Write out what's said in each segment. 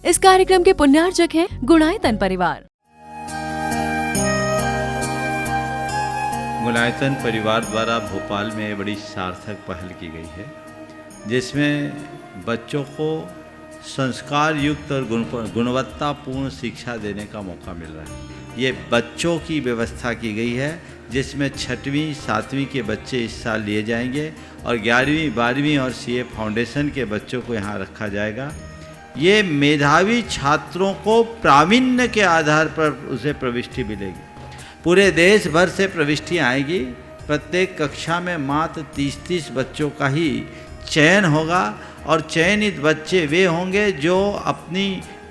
इस कार्यक्रम के पुण्यार्चक हैं गुणायतन परिवार। गुणायतन परिवार द्वारा भोपाल में बड़ी सार्थक पहल की गई है, जिसमें बच्चों को संस्कार युक्त और गुणवत्तापूर्ण शिक्षा देने का मौका मिल रहा है। ये बच्चों की व्यवस्था की गई है, जिसमें 6वीं 7वीं के बच्चे इस साल लिए जाएंगे और 11वीं 12वीं और सीए फाउंडेशन के बच्चों को यहाँ रखा जाएगा। ये मेधावी छात्रों को प्रावीण्य के आधार पर उसे प्रविष्टि मिलेगी। पूरे देश भर से प्रविष्टियाँ आएगी। प्रत्येक कक्षा में मात्र 30-30 बच्चों का ही चयन होगा और चयनित बच्चे वे होंगे जो अपनी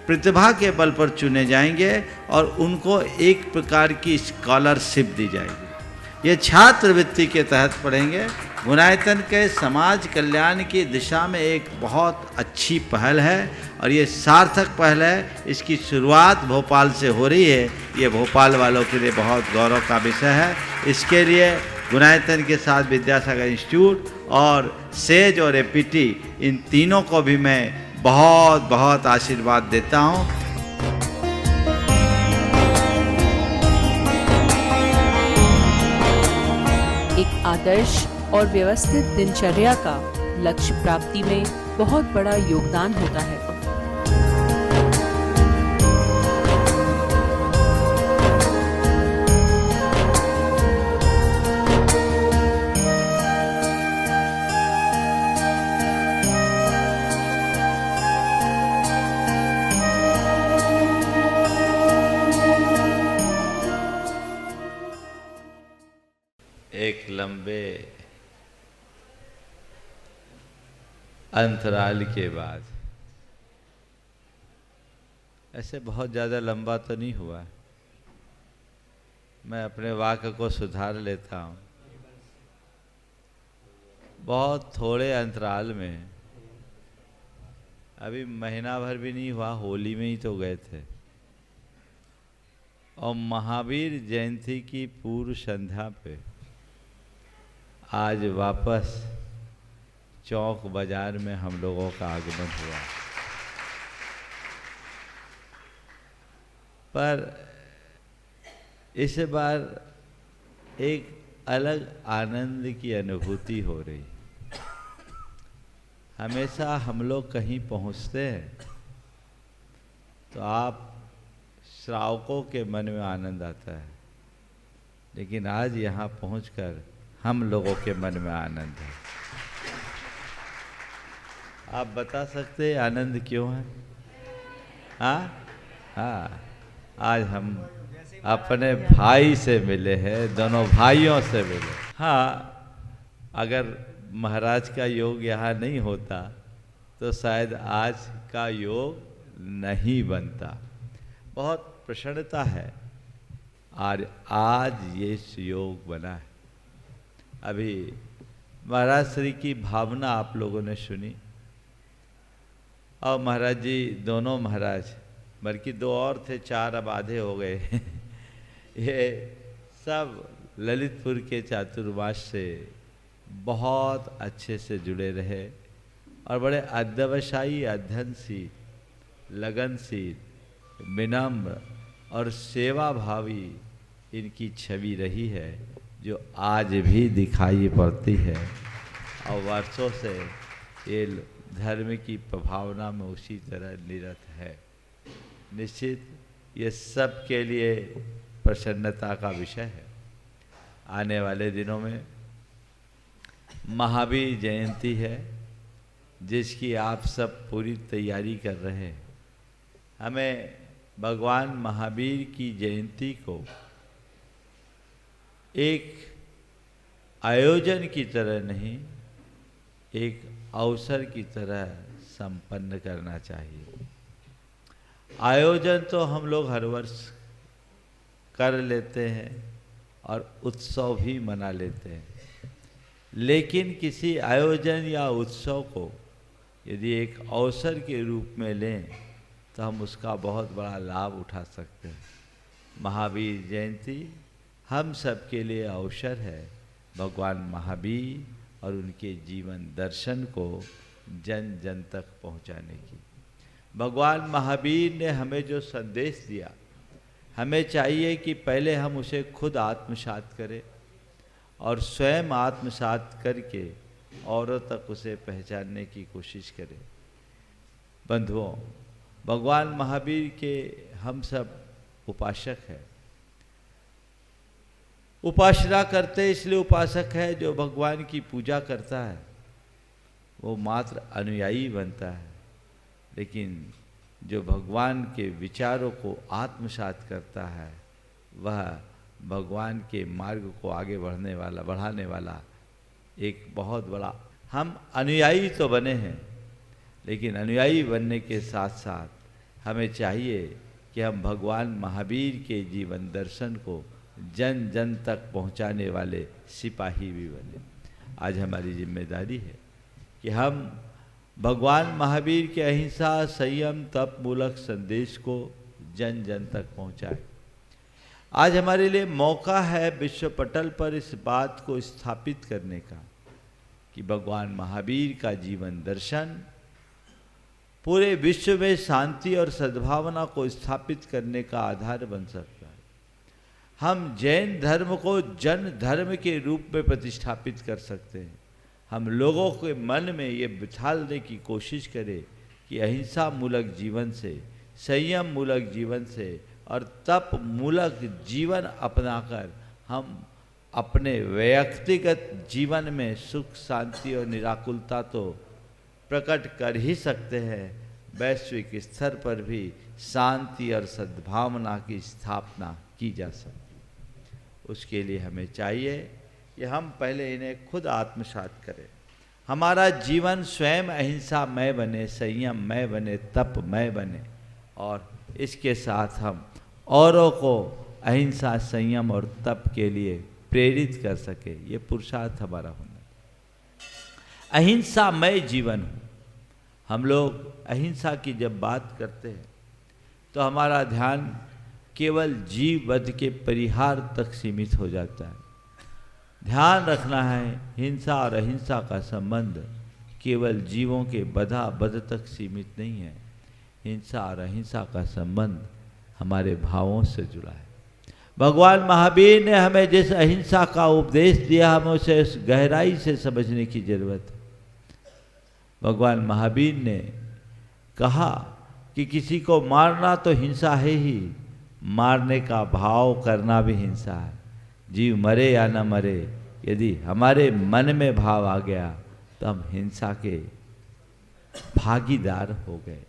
प्रतिभा के बल पर चुने जाएंगे और उनको एक प्रकार की स्कॉलरशिप दी जाएगी। ये छात्रवृत्ति के तहत पढ़ेंगे। गुणायतन के समाज कल्याण की दिशा में एक बहुत अच्छी पहल है और ये सार्थक पहल है। इसकी शुरुआत भोपाल से हो रही है। ये भोपाल वालों के लिए बहुत गौरव का विषय है। इसके लिए गुणायतन के साथ विद्यासागर इंस्टीट्यूट और सेज और एपीटी, इन तीनों को भी मैं बहुत बहुत आशीर्वाद देता हूँ। एक आदर्श और व्यवस्थित दिनचर्या का लक्ष्य प्राप्ति में बहुत बड़ा योगदान होता है। एक लंबे अंतराल के बाद, ऐसे बहुत ज़्यादा लंबा तो नहीं हुआ, मैं अपने वाक्य को सुधार लेता हूँ। बहुत थोड़े अंतराल में, अभी महीना भर भी नहीं हुआ, होली में ही तो गए थे और महावीर जयंती की पूर्व संध्या पे आज वापस चौक बाजार में हम लोगों का आगमन हुआ। पर इस बार एक अलग आनंद की अनुभूति हो रही। हमेशा हम लोग कहीं पहुंचते हैं तो आप श्रावकों के मन में आनंद आता है, लेकिन आज यहाँ पहुंचकर हम लोगों के मन में आनंद है। आप बता सकते हैं आनंद क्यों है? हाँ, आज हम अपने भाई से मिले हैं, दोनों भाइयों से मिले। हाँ, अगर महाराज का योग यहाँ नहीं होता तो शायद आज का योग नहीं बनता। बहुत प्रसन्नता है और आज ये योग बना है। अभी महाराज श्री की भावना आप लोगों ने सुनी और महाराज जी, दोनों महाराज, बल्कि 2 और थे, 4 अब आधे हो गए ये सब ललितपुर के चातुर्मास से बहुत अच्छे से जुड़े रहे और बड़े अध्यवसायी, अध्ययनशील, लगनशील, विनम्र और सेवा भावी इनकी छवि रही है, जो आज भी दिखाई पड़ती है और वर्षों से ये धर्म की प्रभावना में उसी तरह निरत है। निश्चित ये सब के लिए प्रसन्नता का विषय है। आने वाले दिनों में महावीर जयंती है, जिसकी आप सब पूरी तैयारी कर रहे हैं। हमें भगवान महावीर की जयंती को एक आयोजन की तरह नहीं, एक अवसर की तरह संपन्न करना चाहिए। आयोजन तो हम लोग हर वर्ष कर लेते हैं और उत्सव भी मना लेते हैं, लेकिन किसी आयोजन या उत्सव को यदि एक अवसर के रूप में लें तो हम उसका बहुत बड़ा लाभ उठा सकते हैं। महावीर जयंती हम सब के लिए अवसर है भगवान महावीर और उनके जीवन दर्शन को जन जन तक पहुंचाने की। भगवान महावीर ने हमें जो संदेश दिया, हमें चाहिए कि पहले हम उसे खुद आत्मसात करें और स्वयं आत्मसात करके औरों तक उसे पहचानने की कोशिश करें। बंधुओं, भगवान महावीर के हम सब उपासक हैं। उपासना करते इसलिए उपासक है, जो भगवान की पूजा करता है वो मात्र अनुयायी बनता है, लेकिन जो भगवान के विचारों को आत्मसात करता है वह भगवान के मार्ग को आगे बढ़ाने वाला एक बहुत बड़ा। हम अनुयायी तो बने हैं, लेकिन अनुयायी बनने के साथ साथ हमें चाहिए कि हम भगवान महावीर के जीवन दर्शन को जन जन तक पहुंचाने वाले सिपाही भी बने। आज हमारी जिम्मेदारी है कि हम भगवान महावीर के अहिंसा, संयम, तप मूलक संदेश को जन जन तक पहुंचाएं। आज हमारे लिए मौका है विश्व पटल पर इस बात को स्थापित करने का कि भगवान महावीर का जीवन दर्शन पूरे विश्व में शांति और सद्भावना को स्थापित करने का आधार बन सकता है। हम जैन धर्म को जन धर्म के रूप में प्रतिष्ठापित कर सकते हैं। हम लोगों के मन में ये बिठाने की कोशिश करें कि अहिंसा मूलक जीवन से, संयम मूलक जीवन से और तप मूलक जीवन अपनाकर हम अपने व्यक्तिगत जीवन में सुख, शांति और निराकुलता तो प्रकट कर ही सकते हैं, वैश्विक स्तर पर भी शांति और सद्भावना की स्थापना की जा सकती। उसके लिए हमें चाहिए कि हम पहले इन्हें खुद आत्मसात करें। हमारा जीवन स्वयं अहिंसामय बने, संयममय बने, तपमय बने और इसके साथ हम औरों को अहिंसा, संयम और तप के लिए प्रेरित कर सके। ये पुरुषार्थ हमारा होना। अहिंसामय जीवन हो। हम लोग अहिंसा की जब बात करते हैं तो हमारा ध्यान केवल जीव वध के परिहार तक सीमित हो जाता है। ध्यान रखना है, हिंसा और अहिंसा का संबंध केवल जीवों के वध तक सीमित नहीं है। हिंसा और अहिंसा का संबंध हमारे भावों से जुड़ा है। भगवान महावीर ने हमें जिस अहिंसा का उपदेश दिया, हमें उसे गहराई से समझने की जरूरत है। भगवान महावीर ने कहा कि किसी को मारना तो हिंसा है ही, मारने का भाव करना भी हिंसा है। जीव मरे या न मरे, यदि हमारे मन में भाव आ गया तो हम हिंसा के भागीदार हो गए।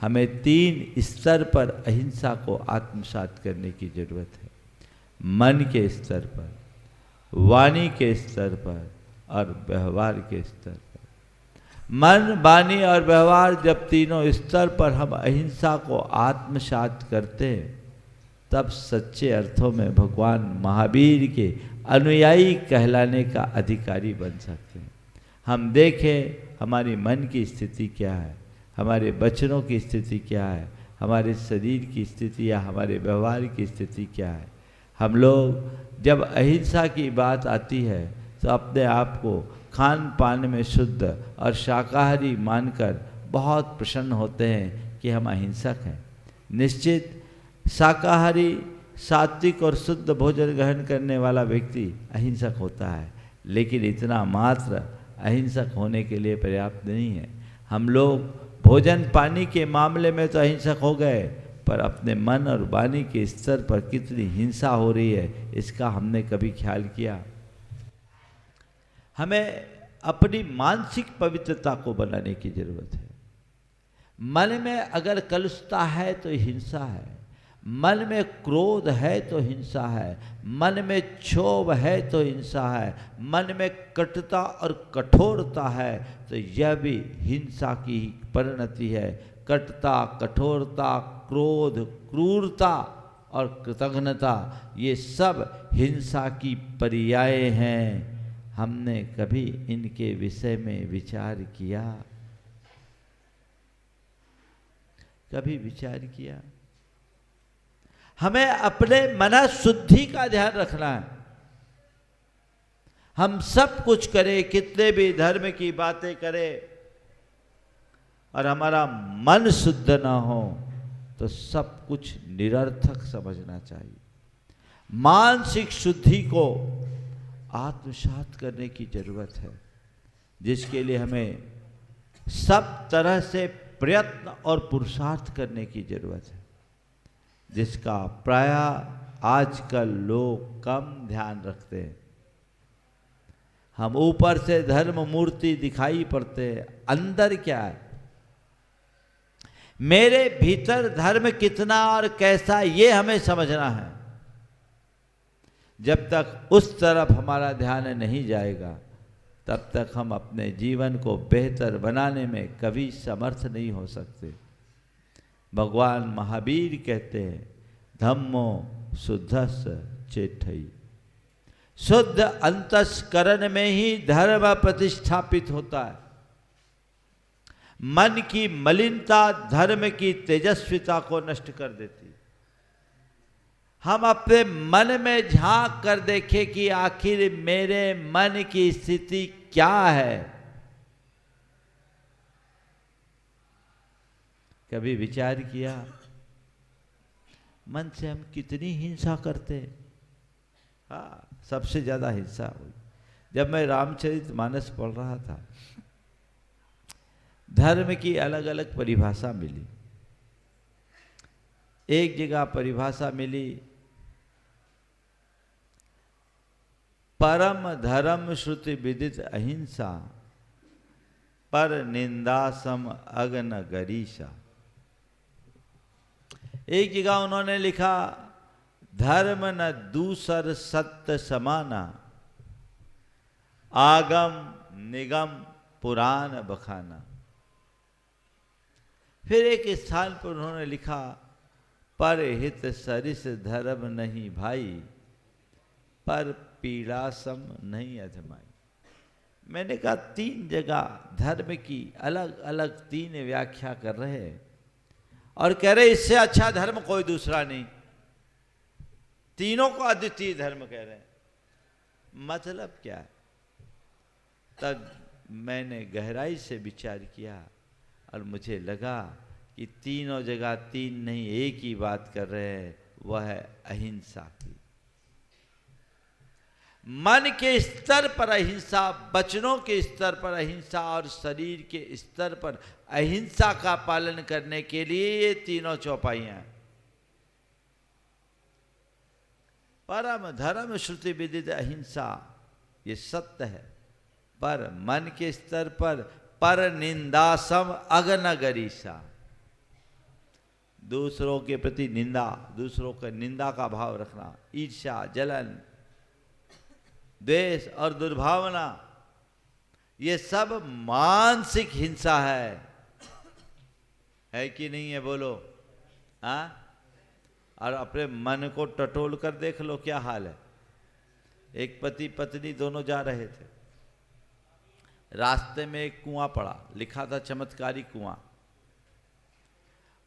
हमें 3 स्तर पर अहिंसा को आत्मसात करने की जरूरत है। मन के स्तर पर, वाणी के स्तर पर और व्यवहार के स्तर पर। मन, वाणी और व्यवहार, जब तीनों स्तर पर हम अहिंसा को आत्मसात करते हैं तब सच्चे अर्थों में भगवान महावीर के अनुयायी कहलाने का अधिकारी बन सकते हैं। हम देखें हमारी मन की स्थिति क्या है, हमारे वचनों की स्थिति क्या है, हमारे शरीर की स्थिति या हमारे व्यवहार की स्थिति क्या है। हम लोग जब अहिंसा की बात आती है तो अपने आप को खान पान में शुद्ध और शाकाहारी मानकर बहुत प्रसन्न होते हैं कि हम अहिंसक हैं। निश्चित शाकाहारी, सात्विक और शुद्ध भोजन ग्रहण करने वाला व्यक्ति अहिंसक होता है, लेकिन इतना मात्र अहिंसक होने के लिए पर्याप्त नहीं है। हम लोग भोजन पानी के मामले में तो अहिंसक हो गए, पर अपने मन और वाणी के स्तर पर कितनी हिंसा हो रही है इसका हमने कभी ख्याल किया? हमें अपनी मानसिक पवित्रता को बनाने की जरूरत है। मन में अगर कलुषता है तो हिंसा है, मन में क्रोध है तो हिंसा है, मन में क्षोभ है तो हिंसा है, मन में कटुता और कठोरता है तो यह भी हिंसा की परिणति है। कटुता, कठोरता, क्रोध, क्रूरता और कृतघ्नता, ये सब हिंसा की पर्याय हैं। हमने कभी इनके विषय में विचार किया? कभी विचार किया? हमें अपने मन शुद्धि का ध्यान रखना है। हम सब कुछ करें, कितने भी धर्म की बातें करें और हमारा मन शुद्ध ना हो तो सब कुछ निरर्थक समझना चाहिए। मानसिक शुद्धि को आत्मसात करने की जरूरत है, जिसके लिए हमें सब तरह से प्रयत्न और पुरुषार्थ करने की जरूरत है, जिसका प्रायः आजकल लोग कम ध्यान रखते हैं। हम ऊपर से धर्म मूर्ति दिखाई पड़ते हैं, अंदर क्या है, मेरे भीतर धर्म कितना और कैसा, ये हमें समझना है। जब तक उस तरफ हमारा ध्यान नहीं जाएगा तब तक हम अपने जीवन को बेहतर बनाने में कभी समर्थ नहीं हो सकते। भगवान महावीर कहते हैं, धम्मो शुद्धस चेठई, शुद्ध अंतस्करण में ही धर्म प्रतिष्ठापित होता है। मन की मलिनता धर्म की तेजस्विता को नष्ट कर देती। हम अपने मन में झांक कर देखें कि आखिर मेरे मन की स्थिति क्या है। कभी विचार किया मन से हम कितनी हिंसा करते हैं? हाँ, सबसे ज्यादा हिंसा हुई जब मैं रामचरितमानस पढ़ रहा था। धर्म की अलग अलग परिभाषा मिली। एक जगह परिभाषा मिली, परम धर्म श्रुति विदित अहिंसा, पर निंदा सम अग्न गरीशा। एक जगह उन्होंने लिखा, धर्म न दूसर सत्य समाना, आगम निगम पुराण बखाना। फिर एक स्थान पर उन्होंने लिखा, पर हित सरिस धर्म नहीं भाई, पर पीड़ा सम नहीं अधमाई। मैंने कहा, तीन जगह धर्म की अलग अलग तीन व्याख्या कर रहे हैं और कह रहे इससे अच्छा धर्म कोई दूसरा नहीं। तीनों को अद्वितीय धर्म कह रहे हैं। मतलब क्या है? तब मैंने गहराई से विचार किया और मुझे लगा कि तीनों जगह तीन नहीं एक ही बात कर रहे हैं, वह है अहिंसा की। मन के स्तर पर अहिंसा, वचनों के स्तर पर अहिंसा और शरीर के स्तर पर अहिंसा का पालन करने के लिए ये तीनों चौपाइयां हैं। परम धर्म श्रुति विदित अहिंसा, ये सत्य है, पर मन के स्तर पर निंदासम अग्न गरीसा। दूसरों के प्रति निंदा, दूसरों का निंदा का भाव रखना, ईर्ष्या, जलन, द्वेष और दुर्भावना, ये सब मानसिक हिंसा है कि नहीं है? बोलो। हाँ? और अपने मन को टटोल कर देख लो क्या हाल है। एक पति पत्नी दोनों जा रहे थे, रास्ते में एक कुआं पड़ा, लिखा था चमत्कारी कुआं,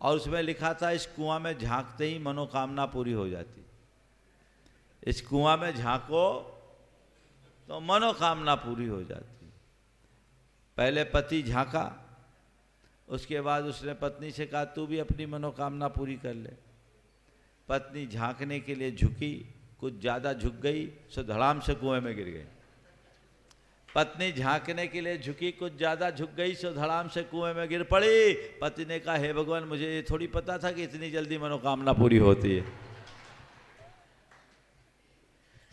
और उसमें लिखा था इस कुआं में झांकते ही मनोकामना पूरी हो जाती। इस कुआं में झांको तो मनोकामना पूरी हो जाती। पहले पति झांका, उसके बाद उसने पत्नी से कहा तू भी अपनी मनोकामना पूरी कर ले। पत्नी झांकने के लिए झुकी, कुछ ज़्यादा झुक गई, सो धड़ाम से कुएं में गिर गई। पत्नी झांकने के लिए झुकी, कुछ ज़्यादा झुक गई, सो धड़ाम से कुएं में गिर पड़ी। पति ने कहा, हे भगवान, मुझे ये थोड़ी पता था कि इतनी जल्दी मनोकामना पूरी होती है।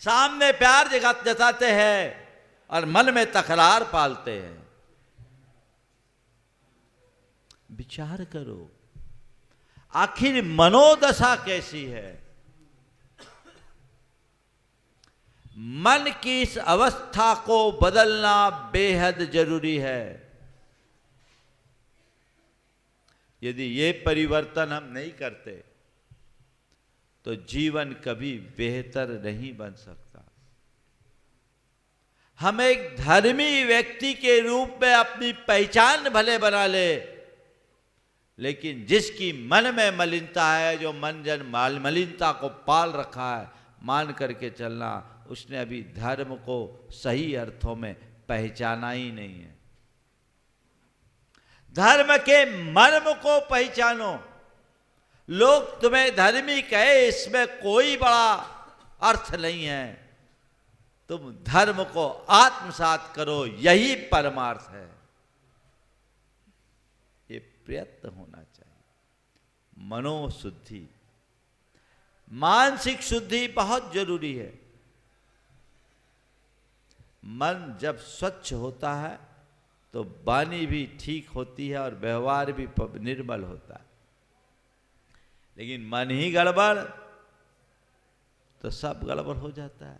सामने प्यार जताते हैं और मन में तकरार पालते हैं। विचार करो, आखिर मनोदशा कैसी है? मन की इस अवस्था को बदलना बेहद जरूरी है। यदि ये परिवर्तन हम नहीं करते तो जीवन कभी बेहतर नहीं बन सकता। हम एक धर्मी व्यक्ति के रूप में अपनी पहचान भले बना ले, लेकिन जिसकी मन में मलिनता है, जो मन जन मलिनता को पाल रखा है, मान करके चलना, उसने अभी धर्म को सही अर्थों में पहचाना ही नहीं है। धर्म के मर्म को पहचानो। लोग तुम्हें धर्मी कहे, इसमें कोई बड़ा अर्थ नहीं है। तुम धर्म को आत्मसात करो, यही परमार्थ है। ये प्रयत्न होना चाहिए। मनोशुद्धि, मानसिक शुद्धि बहुत जरूरी है। मन जब स्वच्छ होता है तो वाणी भी ठीक होती है और व्यवहार भी निर्मल होता है। लेकिन मन ही गड़बड़ तो सब गड़बड़ हो जाता है।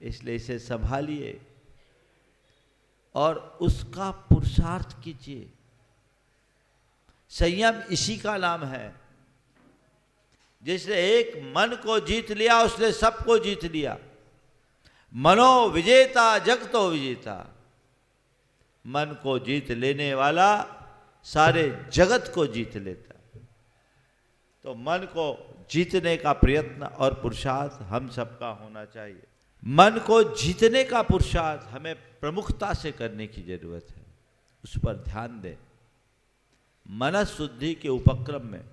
इसलिए इसे संभालिए और उसका पुरुषार्थ कीजिए। संयम इसी का नाम है। जिसने एक मन को जीत लिया उसने सबको जीत लिया। मनो विजेता जगतो विजेता। मन को जीत लेने वाला सारे जगत को जीत लेता है। तो मन को जीतने का प्रयत्न और पुरुषार्थ हम सबका होना चाहिए। मन को जीतने का पुरुषार्थ हमें प्रमुखता से करने की जरूरत है। उस पर ध्यान दें। मनस शुद्धि के उपक्रम में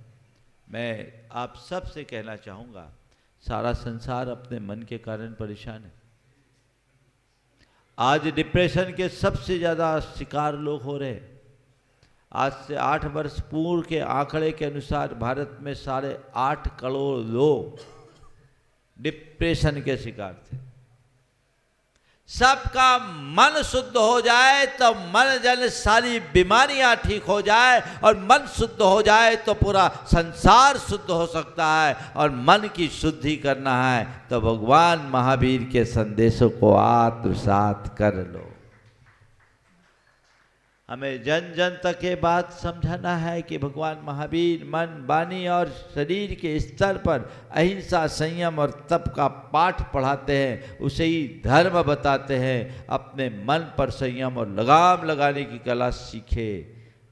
मैं आप सबसे कहना चाहूँगा, सारा संसार अपने मन के कारण परेशान है। आज डिप्रेशन के सबसे ज़्यादा शिकार लोग हो रहे हैं। आज से 8 वर्ष पूर्व के आंकड़े के अनुसार भारत में 8.5 करोड़ लोग डिप्रेशन के शिकार थे। सबका मन शुद्ध हो जाए तो मन जन सारी बीमारियां ठीक हो जाए, और मन शुद्ध हो जाए तो पूरा संसार शुद्ध हो सकता है। और मन की शुद्धि करना है तो भगवान महावीर के संदेशों को आत्मसात कर लो। हमें जन जन तक ये बात समझाना है कि भगवान महावीर मन, वाणी और शरीर के स्तर पर अहिंसा, संयम और तप का पाठ पढ़ाते हैं, उसे ही धर्म बताते हैं। अपने मन पर संयम और लगाम लगाने की कला सीखे।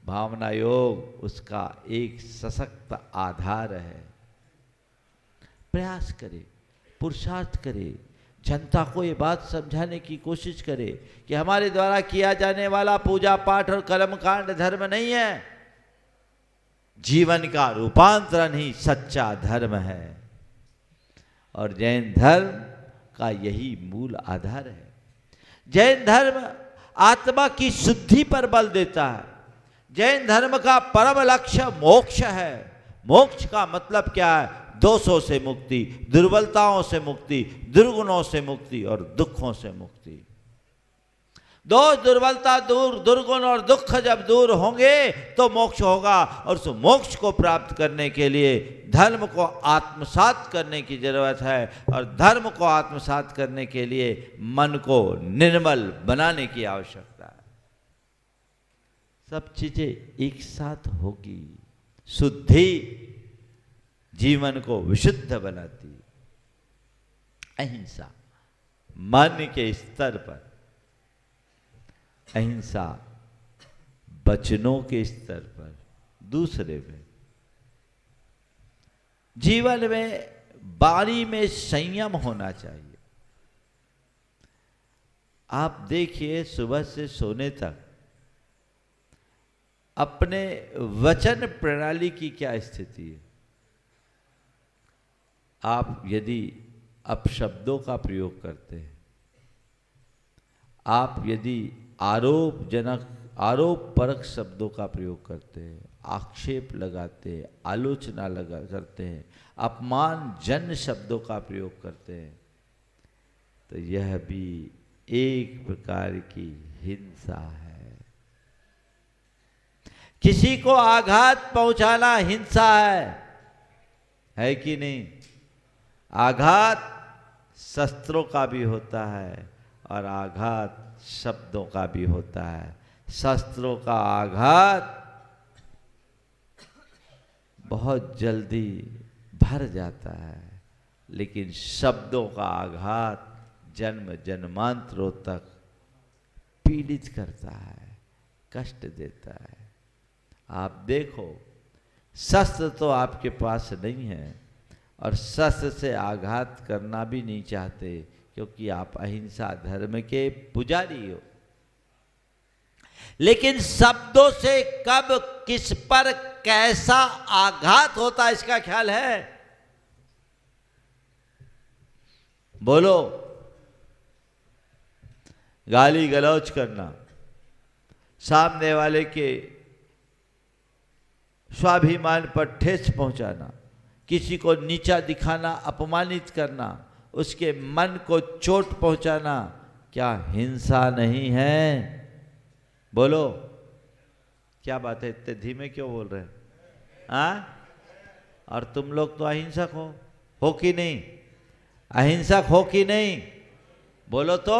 भावना योग उसका एक सशक्त आधार है। प्रयास करे, पुरुषार्थ करे, जनता को ये बात समझाने की कोशिश करे कि हमारे द्वारा किया जाने वाला पूजा पाठ और कर्मकांड धर्म नहीं है। जीवन का रूपांतरण ही सच्चा धर्म है। और जैन धर्म का यही मूल आधार है। जैन धर्म आत्मा की शुद्धि पर बल देता है। जैन धर्म का परम लक्ष्य मोक्ष है। मोक्ष का मतलब क्या है? दोषों से मुक्ति, दुर्बलताओं से मुक्ति, दुर्गुणों से मुक्ति और दुखों से मुक्ति। दोष, दुर्बलता दूर, दुर्गुण और दुख जब दूर होंगे तो मोक्ष होगा। और उस मोक्ष को प्राप्त करने के लिए धर्म को आत्मसात करने की जरूरत है। और धर्म को आत्मसात करने के लिए मन को निर्मल बनाने की आवश्यकता है। सब चीजें एक साथ होगी। शुद्धि जीवन को विशुद्ध बनाती। अहिंसा मन के स्तर पर, अहिंसा वचनों के स्तर पर, दूसरे में जीवन में वाणी में संयम होना चाहिए। आप देखिए सुबह से सोने तक अपने वचन प्रणाली की क्या स्थिति है। आप यदि अपशब्दों का प्रयोग करते हैं, आप यदि आरोपजनक, आरोप परक शब्दों का प्रयोग करते हैं, आक्षेप लगाते हैं, आलोचना करते हैं, अपमानजन्य शब्दों का प्रयोग करते हैं, तो यह भी एक प्रकार की हिंसा है। किसी को आघात पहुंचाना हिंसा है कि नहीं? आघात शस्त्रों का भी होता है और आघात शब्दों का भी होता है। शस्त्रों का आघात बहुत जल्दी भर जाता है, लेकिन शब्दों का आघात जन्म जन्मांतरों तक पीड़ित करता है, कष्ट देता है। आप देखो, शस्त्र तो आपके पास नहीं है और शस्त्र से आघात करना भी नहीं चाहते, क्योंकि आप अहिंसा धर्म के पुजारी हो। लेकिन शब्दों से कब किस पर कैसा आघात होता है इसका ख्याल है? बोलो। गाली गलौज करना, सामने वाले के स्वाभिमान पर ठेस पहुंचाना, किसी को नीचा दिखाना, अपमानित करना, उसके मन को चोट पहुंचाना, क्या हिंसा नहीं है? बोलो। क्या बात है, इतने धीमे क्यों बोल रहे हैं? और तुम लोग तो अहिंसक हो कि नहीं? अहिंसक हो कि नहीं? बोलो तो।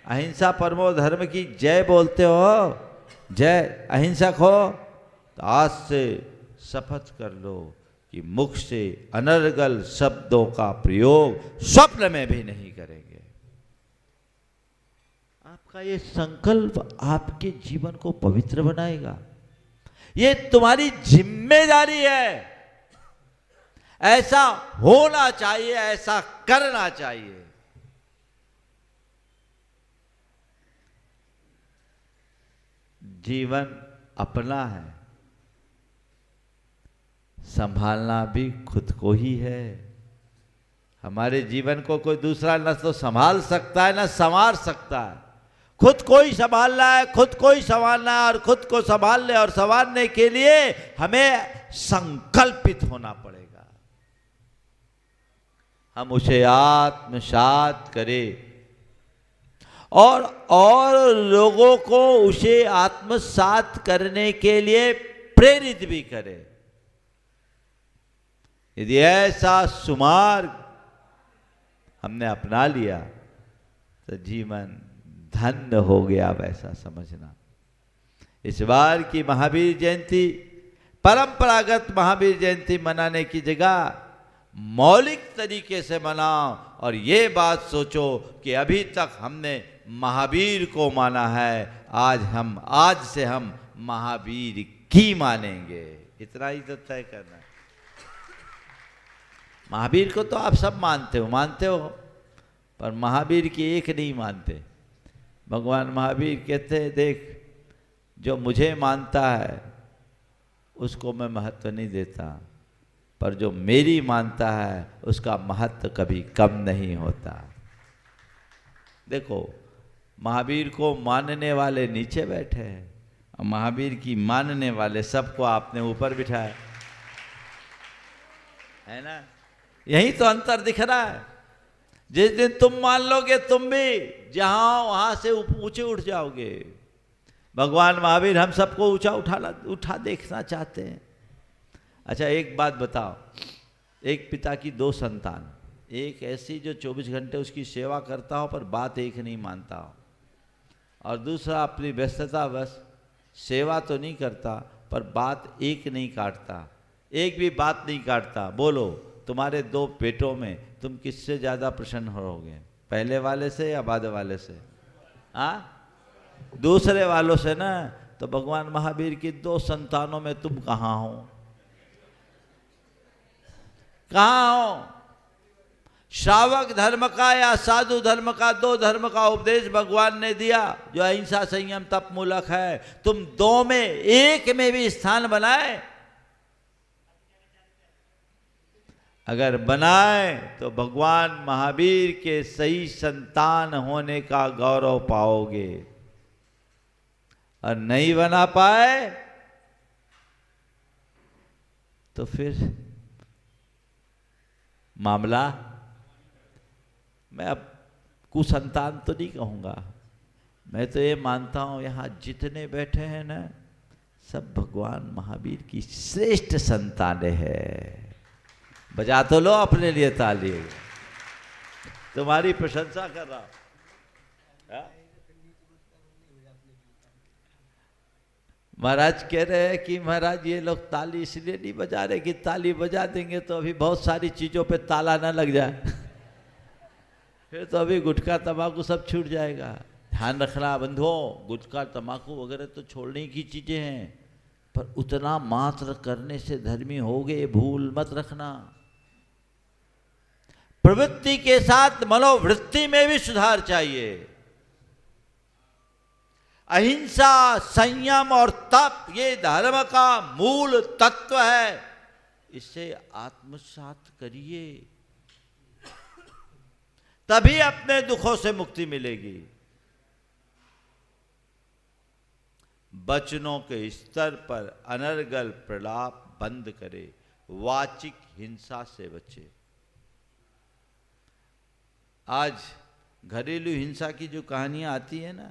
अहिंसा परमो धर्म की जय बोलते हो, जय। अहिंसक हो तो आज से शपथ कर लो कि मुख से अनर्गल शब्दों का प्रयोग स्वप्न में भी नहीं करेंगे। आपका ये संकल्प आपके जीवन को पवित्र बनाएगा। ये तुम्हारी जिम्मेदारी है। ऐसा होना चाहिए, ऐसा करना चाहिए। जीवन अपना है, संभालना भी खुद को ही है। हमारे जीवन को कोई दूसरा न तो संभाल सकता है न संवार सकता है। खुद को ही संभालना है, खुद को ही संभालना है। और खुद को संभालने और संवारने के लिए हमें संकल्पित होना पड़ेगा। हम उसे आत्मसात करें और लोगों को उसे आत्मसात करने के लिए प्रेरित भी करें। यदि ऐसा सुमार्ग हमने अपना लिया तो जीवन धन्य हो गया, वैसा समझना। इस बार की महावीर जयंती परंपरागत महावीर जयंती मनाने की जगह मौलिक तरीके से मनाओ और ये बात सोचो कि अभी तक हमने महावीर को माना है, आज से हम महावीर की मानेंगे। इतना ही तो तय करना है। महावीर को तो आप सब मानते हो, पर महावीर की एक नहीं मानते। भगवान महावीर कहते हैं, देख, जो मुझे मानता है उसको मैं महत्व नहीं देता, पर जो मेरी मानता है उसका महत्व कभी कम नहीं होता। देखो, महावीर को मानने वाले नीचे बैठे हैं और महावीर की मानने वाले सबको आपने ऊपर बिठाया है ना। यही तो अंतर दिख रहा है। जिस दिन तुम मान लोगे, तुम भी जहां वहां से ऊंचे उठ जाओगे। भगवान महावीर हम सबको उठा देखना चाहते हैं। अच्छा, एक बात बताओ, एक पिता की दो संतान, एक ऐसी जो 24 घंटे उसकी सेवा करता हो पर बात एक नहीं मानता हो, और दूसरा अपनी व्यस्तता बस सेवा तो नहीं करता पर बात एक नहीं काटता, एक भी बात नहीं काटता। बोलो, तुम्हारे दो पेटों में तुम किससे ज़्यादा प्रसन्न होगे, पहले वाले से या बाद वाले से? दूसरे वालों से ना। तो भगवान महावीर की दो संतानों में तुम कहाँ हो? कहाँ हो? श्रावक धर्म का या साधु धर्म का, दो धर्म का उपदेश भगवान ने दिया जो अहिंसा, संयम, तप मूलक है। तुम दो में एक में भी स्थान बनाए? अगर बनाए तो भगवान महावीर के सही संतान होने का गौरव पाओगे, और नहीं बना पाए तो फिर मामला, मैं अब कुसंतान तो नहीं कहूँगा, मैं तो ये मानता हूँ यहाँ जितने बैठे हैं ना, सब भगवान महावीर की श्रेष्ठ संतानें हैं। बजा तो लो अपने लिए ताली, तुम्हारी प्रशंसा कर रहा हूँ। महाराज कह रहे हैं कि महाराज ये लोग ताली इसलिए नहीं बजा रहे कि ताली बजा देंगे तो अभी बहुत सारी चीज़ों पे ताला ना लग जाए, फिर तो अभी गुटखा तंबाकू सब छूट जाएगा। ध्यान रखना बंधुओं, गुटखा तंबाकू वगैरह तो छोड़ने की चीज़ें हैं, पर उतना मात्र करने से धर्मी होगे, भूल मत रखना। प्रवृत्ति के साथ मनोवृत्ति में भी सुधार चाहिए। अहिंसा, संयम और तप ये धर्म का मूल तत्व है। इसे आत्मसात करिए, तभी अपने दुखों से मुक्ति मिलेगी। वचनों के स्तर पर अनर्गल प्रलाप बंद करे, वाचिक हिंसा से बचे। आज घरेलू हिंसा की जो कहानियां आती है ना,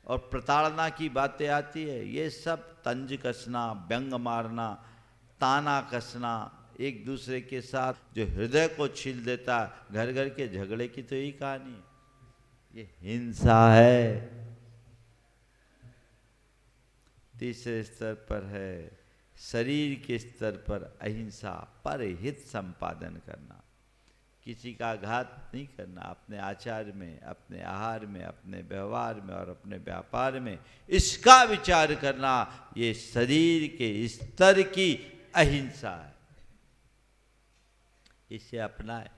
और प्रताड़ना की बातें आती है, ये सब तंज कसना, व्यंग मारना, ताना कसना, एक दूसरे के साथ जो हृदय को छील देता, घर घर के झगड़े की तो यही कहानी है। ये हिंसा है। तीसरे स्तर पर है शरीर के स्तर पर अहिंसा, पर हित संपादन करना, किसी का घात नहीं करना, अपने आचार में, अपने आहार में, अपने व्यवहार में और अपने व्यापार में इसका विचार करना, ये शरीर के स्तर की अहिंसा है। इसे अपनाए।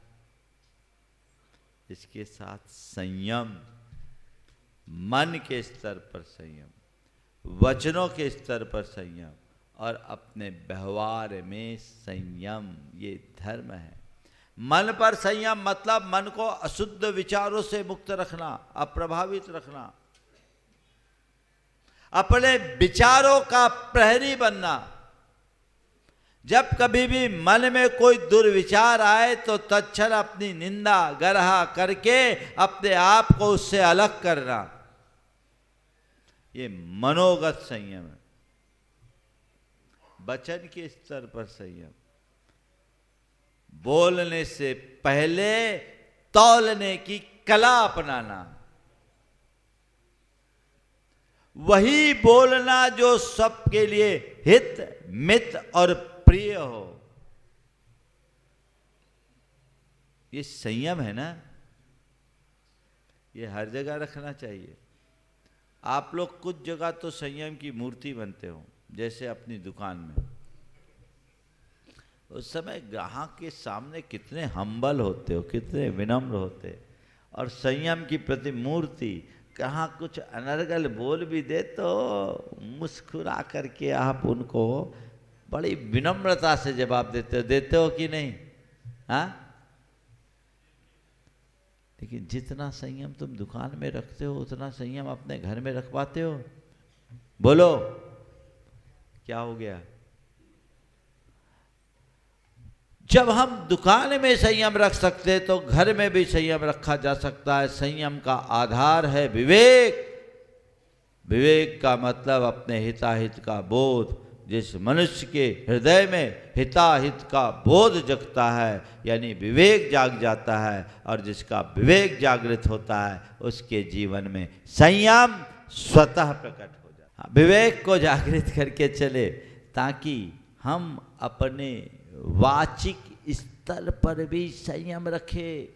इसके साथ संयम, मन के स्तर पर संयम, वचनों के स्तर पर संयम और अपने व्यवहार में संयम, ये धर्म है। मन पर संयम मतलब मन को अशुद्ध विचारों से मुक्त रखना, अप्रभावित रखना, अपने विचारों का प्रहरी बनना। जब कभी भी मन में कोई दुर्विचार आए तो तत्क्षण अपनी निंदा गरहा करके अपने आप को उससे अलग करना, ये मनोगत संयम है। वचन के स्तर पर संयम, बोलने से पहले तौलने की कला अपनाना, वही बोलना जो सबके लिए हित, मित और प्रिय हो। ये संयम है ना, ये हर जगह रखना चाहिए। आप लोग कुछ जगह तो संयम की मूर्ति बनते हो, जैसे अपनी दुकान में। उस समय ग्राहक के सामने कितने हम्बल होते हो, कितने विनम्र होते, और संयम की प्रतिमूर्ति। कहाँ कुछ अनर्गल बोल भी दे तो मुस्कुरा करके आप उनको बड़ी विनम्रता से जवाब देते हो कि नहीं? हाँ, लेकिन जितना संयम तुम दुकान में रखते हो उतना संयम अपने घर में रख पाते हो? बोलो, क्या हो गया? जब हम दुकान में संयम रख सकते तो घर में भी संयम रखा जा सकता है। संयम का आधार है विवेक। विवेक का मतलब अपने हिताहित का बोध। जिस मनुष्य के हृदय में हिताहित का बोध जगता है, यानी विवेक जाग जाता है, और जिसका विवेक जागृत होता है उसके जीवन में संयम स्वतः प्रकट हो जाता है। विवेक को जागृत करके चले ताकि हम अपने वाचिक स्तर पर भी संयम रखें।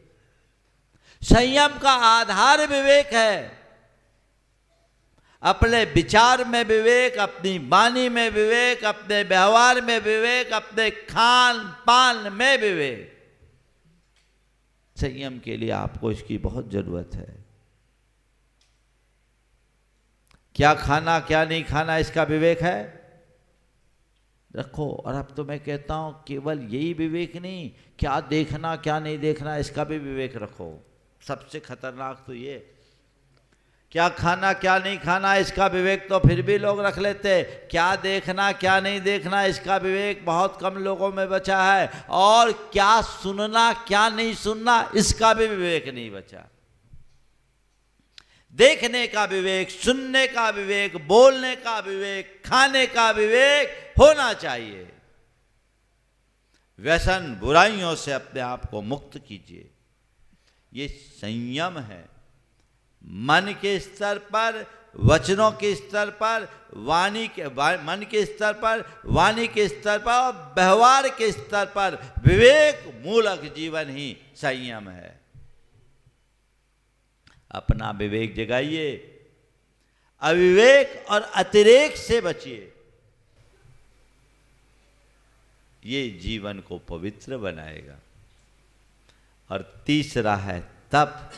संयम का आधार विवेक है। अपने विचार में विवेक, अपनी वाणी में विवेक, अपने व्यवहार में विवेक, अपने खान पान में विवेक। संयम के लिए आपको इसकी बहुत जरूरत है। क्या खाना क्या नहीं खाना इसका विवेक है, रखो। और अब तो मैं कहता हूं केवल यही विवेक नहीं, क्या देखना क्या नहीं देखना इसका भी विवेक रखो। सबसे खतरनाक तो ये, क्या खाना क्या नहीं खाना इसका विवेक तो फिर भी लोग रख लेते, क्या देखना क्या नहीं देखना इसका विवेक बहुत कम लोगों में बचा है। और क्या सुनना क्या नहीं सुनना इसका भी विवेक नहीं बचा। देखने का विवेक, सुनने का विवेक, बोलने का विवेक, खाने का विवेक होना चाहिए। व्यसन बुराइयों से अपने आप को मुक्त कीजिए। ये संयम है। मन के स्तर पर, वचनों के स्तर पर, मन के स्तर पर, वाणी के स्तर पर और व्यवहार के स्तर पर विवेक मूलक जीवन ही संयम है। अपना विवेक जगाइए, अविवेक और अतिरेक से बचिए। ये जीवन को पवित्र बनाएगा। और तीसरा है तप,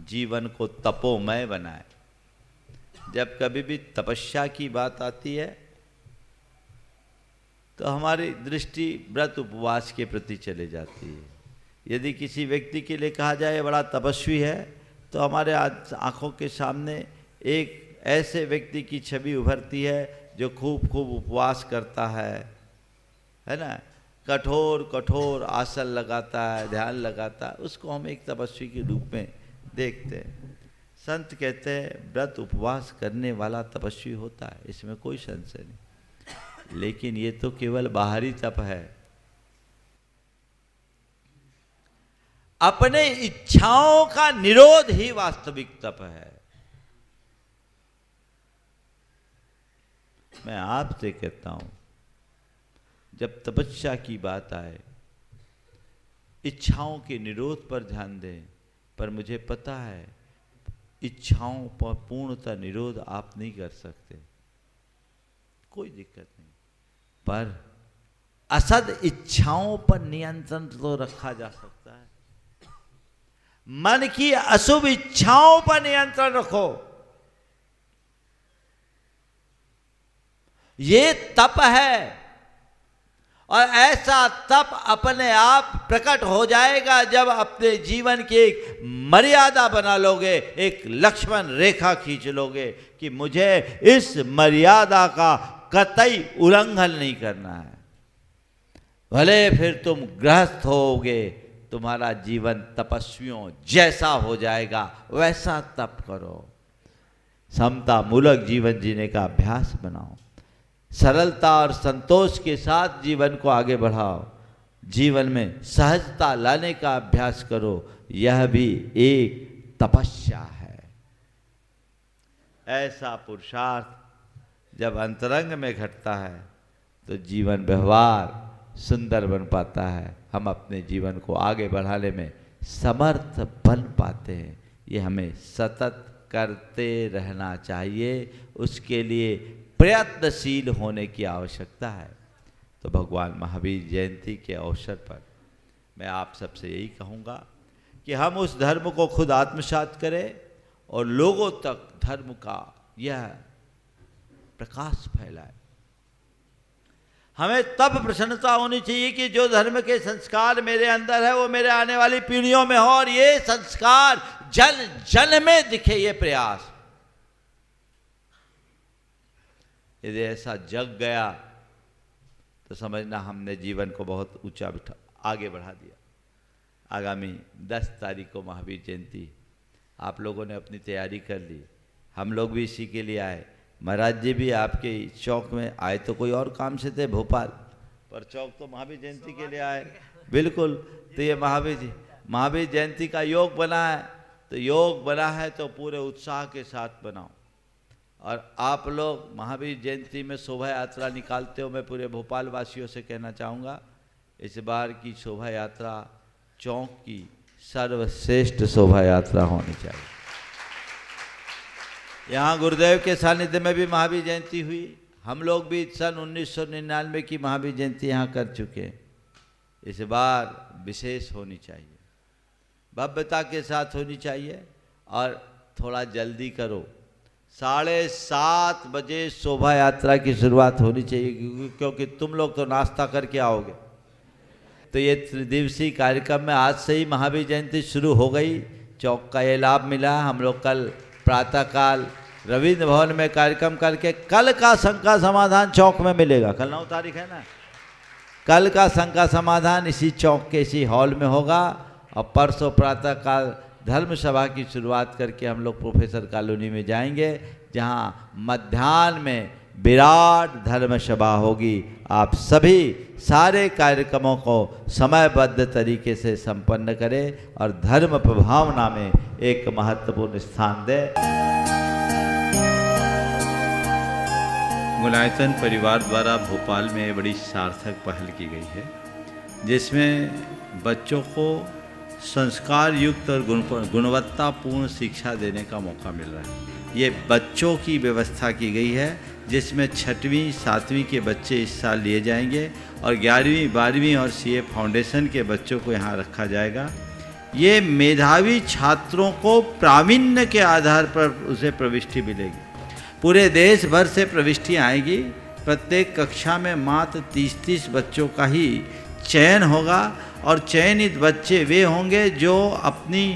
जीवन को तपोमय बनाए। जब कभी भी तपस्या की बात आती है तो हमारी दृष्टि व्रत उपवास के प्रति चले जाती है। यदि किसी व्यक्ति के लिए कहा जाए बड़ा तपस्वी है, तो हमारे आँखों के सामने एक ऐसे व्यक्ति की छवि उभरती है जो खूब खूब उपवास करता है ना, कठोर कठोर आसन लगाता है, ध्यान लगाता है, उसको हम एक तपस्वी के रूप में देखते हैं। संत कहते हैं व्रत उपवास करने वाला तपस्वी होता है, इसमें कोई संशय नहीं। लेकिन ये तो केवल बाहरी तप है, अपने इच्छाओं का निरोध ही वास्तविक तप है। मैं आपसे कहता हूं, जब तपस्या की बात आए, इच्छाओं के निरोध पर ध्यान दें। पर मुझे पता है इच्छाओं पर पूर्णतः निरोध आप नहीं कर सकते, कोई दिक्कत नहीं, पर असद इच्छाओं पर नियंत्रण तो रखा जा सकता है। मन की अशुभ इच्छाओं पर नियंत्रण रखो, ये तप है। और ऐसा तप अपने आप प्रकट हो जाएगा जब अपने जीवन की एक मर्यादा बना लोगे, एक लक्ष्मण रेखा खींच लोगे कि मुझे इस मर्यादा का कतई उल्लंघन नहीं करना है। भले फिर तुम गृहस्थ होगे, तुम्हारा जीवन तपस्वियों जैसा हो जाएगा, वैसा तप करो। समता मूलक जीवन जीने का अभ्यास बनाओ, सरलता और संतोष के साथ जीवन को आगे बढ़ाओ, जीवन में सहजता लाने का अभ्यास करो। यह भी एक तपस्या है। ऐसा पुरुषार्थ जब अंतरंग में घटता है तो जीवन व्यवहार सुंदर बन पाता है, हम अपने जीवन को आगे बढ़ाने में समर्थ बन पाते हैं। ये हमें सतत करते रहना चाहिए, उसके लिए प्रयत्नशील होने की आवश्यकता है। तो भगवान महावीर जयंती के अवसर पर मैं आप सबसे यही कहूँगा कि हम उस धर्म को खुद आत्मसात करें और लोगों तक धर्म का यह प्रकाश फैलाए। हमें तब प्रसन्नता होनी चाहिए कि जो धर्म के संस्कार मेरे अंदर है वो मेरे आने वाली पीढ़ियों में हो, और ये संस्कार जन जन में दिखे, ये प्रयास। यदि ऐसा जग गया तो समझना हमने जीवन को बहुत ऊंचा आगे बढ़ा दिया। आगामी 10 तारीख को महावीर जयंती, आप लोगों ने अपनी तैयारी कर ली, हम लोग भी इसी के लिए आए। महाराज जी भी आपके चौक में आए तो कोई और काम से थे भोपाल, पर चौक तो महावीर जयंती के लिए आए। बिल्कुल, तो ये महावीर जयंती का योग बना है, तो योग बना है तो पूरे उत्साह के साथ बनाओ। और आप लोग महावीर जयंती में शोभा यात्रा निकालते हो, मैं पूरे भोपाल वासियों से कहना चाहूँगा, इस बार की शोभा यात्रा चौक की सर्वश्रेष्ठ शोभा यात्रा होनी चाहिए। यहाँ गुरुदेव के सानिध्य में भी महावीर जयंती हुई, हम लोग भी सन 1999 की महावीर जयंती यहाँ कर चुके हैं। इस बार विशेष होनी चाहिए, भव्यता के साथ होनी चाहिए, और थोड़ा जल्दी करो। 7:30 बजे शोभा यात्रा की शुरुआत होनी चाहिए, क्योंकि तुम लोग तो नाश्ता करके आओगे। तो ये त्रिदिवसीय कार्यक्रम में आज से ही महावीर जयंती शुरू हो गई, चौक का ये लाभ मिला। हम लोग कल प्रातःकाल रविंद्र भवन में कार्यक्रम करके कल का शंका समाधान चौक में मिलेगा। कल 9 तारीख है ना, कल का शंका समाधान इसी चौक के इसी हॉल में होगा। और परसों प्रातःकाल धर्म सभा की शुरुआत करके हम लोग प्रोफेसर कॉलोनी में जाएंगे, जहां मध्याह्न में विराट धर्म सभा होगी। आप सभी सारे कार्यक्रमों को समयबद्ध तरीके से संपन्न करें और धर्म प्रभावना में एक महत्वपूर्ण स्थान दें। मुलायतन परिवार द्वारा भोपाल में बड़ी सार्थक पहल की गई है, जिसमें बच्चों को संस्कार युक्त और गुणवत्तापूर्ण शिक्षा देने का मौका मिल रहा है। ये बच्चों की व्यवस्था की गई है, जिसमें 6वीं 7वीं के बच्चे इस साल लिए जाएंगे और 11वीं 12वीं और सीए फाउंडेशन के बच्चों को यहाँ रखा जाएगा। ये मेधावी छात्रों को प्रावीण्य के आधार पर उसे प्रविष्टि मिलेगी। पूरे देश भर से प्रविष्टियाँ आएगी। प्रत्येक कक्षा में मात्र 30-30 बच्चों का ही चयन होगा और चयनित बच्चे वे होंगे जो अपनी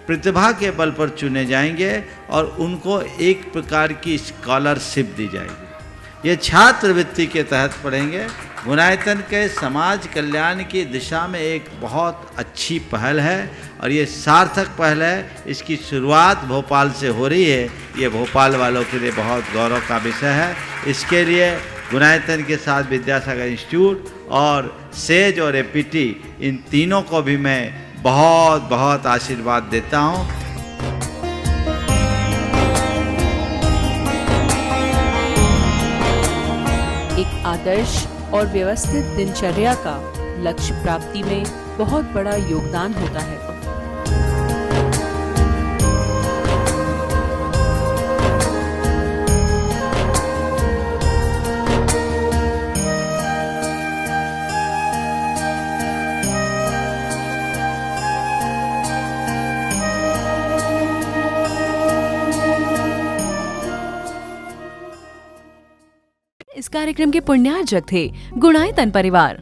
प्रतिभा के बल पर चुने जाएंगे और उनको एक प्रकार की स्कॉलरशिप दी जाएगी। ये छात्रवृत्ति के तहत पढ़ेंगे। गुणायतन के समाज कल्याण की दिशा में एक बहुत अच्छी पहल है और ये सार्थक पहल है। इसकी शुरुआत भोपाल से हो रही है। ये भोपाल वालों के लिए बहुत गौरव का विषय है। इसके लिए गुणायतन के साथ विद्यासागर इंस्टीट्यूट और सेज और एपीटी इन तीनों को भी मैं बहुत बहुत आशीर्वाद देता हूँ। एक आदर्श और व्यवस्थित दिनचर्या का लक्ष्य प्राप्ति में बहुत बड़ा योगदान होता है। इस कार्यक्रम के पुण्यार्जक थे गुणायतन परिवार।